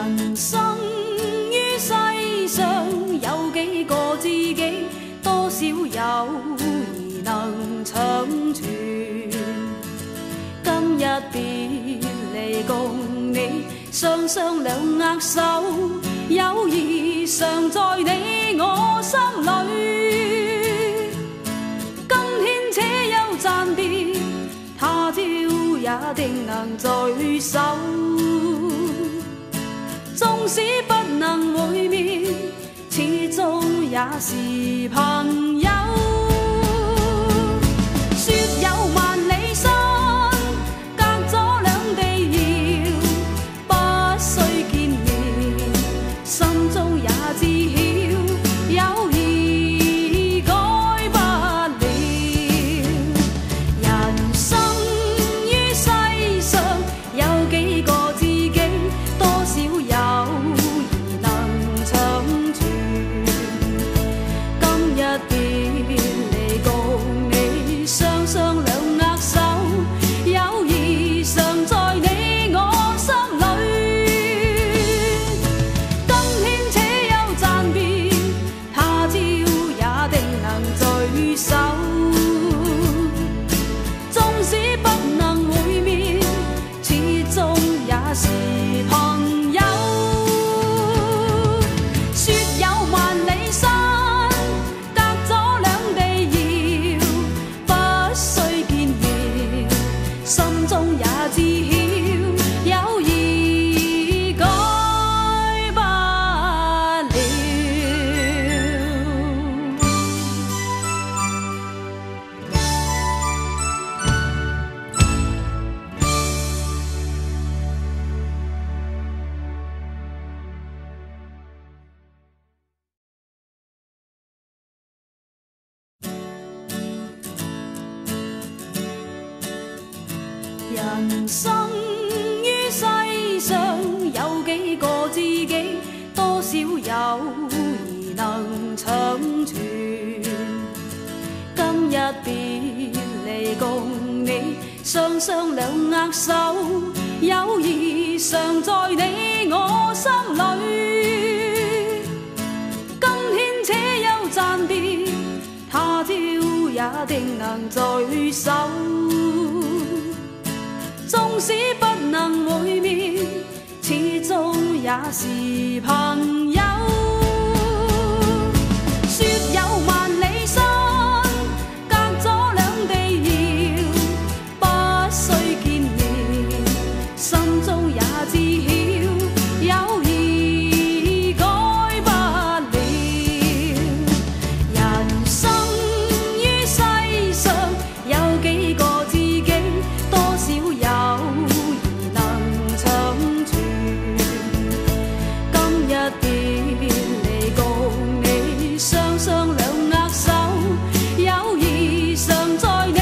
人生於世上有幾個知己，多少友誼能長存。今日別離共你，雙雙兩握手，友誼常在你我心裏。今天且休暫別，他朝也定能聚首。縱使不能會面，始終也是朋友。說有萬里山，隔咗兩地遙，不需見面，心中也知曉，友誼改不了。人生於世上有幾個知己，多少友誼能長存。今日別離共你，雙雙兩握手，友誼常在你我心裏。今天且休暫別，他朝也定能聚首。縱使不能會面，始終也是朋友。說有萬里山，隔咗兩地遙，不需見面，心中也知曉，友誼改不了。人生於世上有幾個知己，多少友誼能長存。今日別離共你，雙雙兩握手，友誼常在你我心裏。今天且休暫別，他朝也定能聚首。縱使不能會面，始終也是朋友。說有萬里山，隔咗兩地遙，不需見面，心中也知曉，友誼改不了。人生於世上有幾個知己，多少友誼能長存。今日別離共你，雙雙兩握手，友誼常在你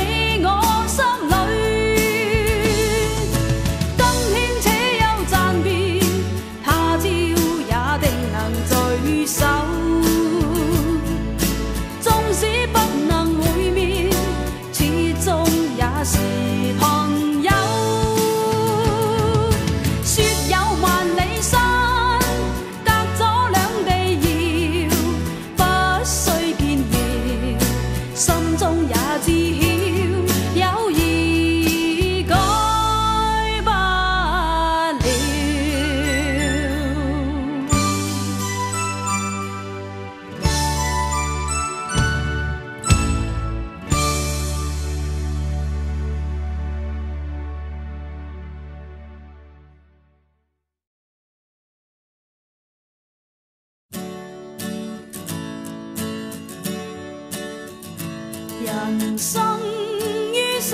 我心裏。今天且休暫別，他朝也定能聚首。縱使不能會面，始終也是朋友。說有萬里山，隔咗兩地遙，不需見面，心中也知曉，友誼改不了。人生於世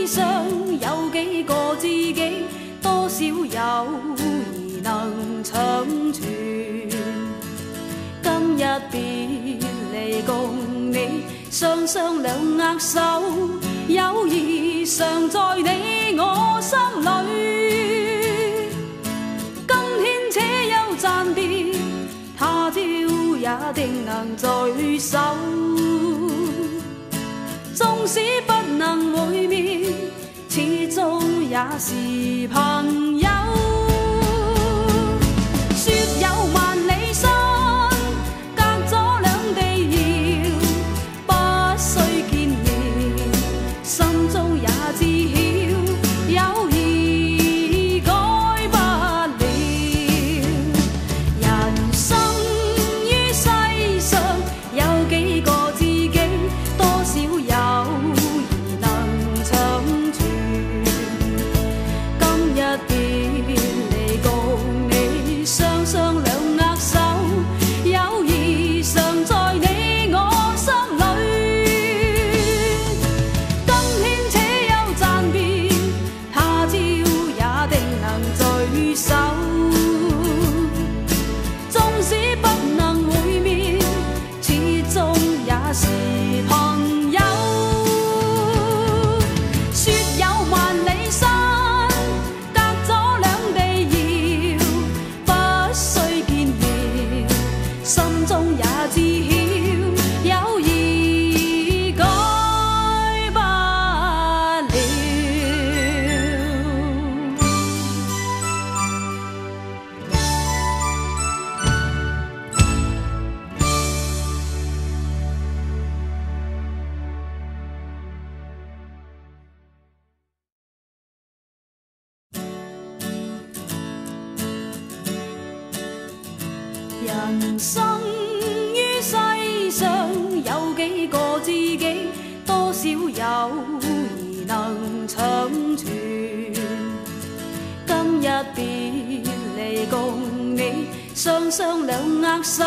上有幾個知己，多少友誼能長存。今日別離共你，雙雙兩握手，友誼常在你我心裏。今天且休暫別，他朝也定能聚首。縱使不能會面，始終也是朋友。知曉，友誼改不了。人生於世上有幾個知己，多少友誼能長存。今日別離共你雙雙兩握手，友誼常在你我心裏。今天且休暫別，他朝也定能聚首。縱使不能會面，始終也是朋友。說有萬里山，隔咗兩地遙，不需見面，心中也知曉，友誼改不了。人生於世上有幾個知己，多少友誼能長存。今日別離共你雙雙兩握手，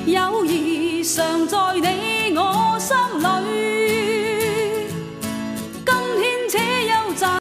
友誼常在你我心裏。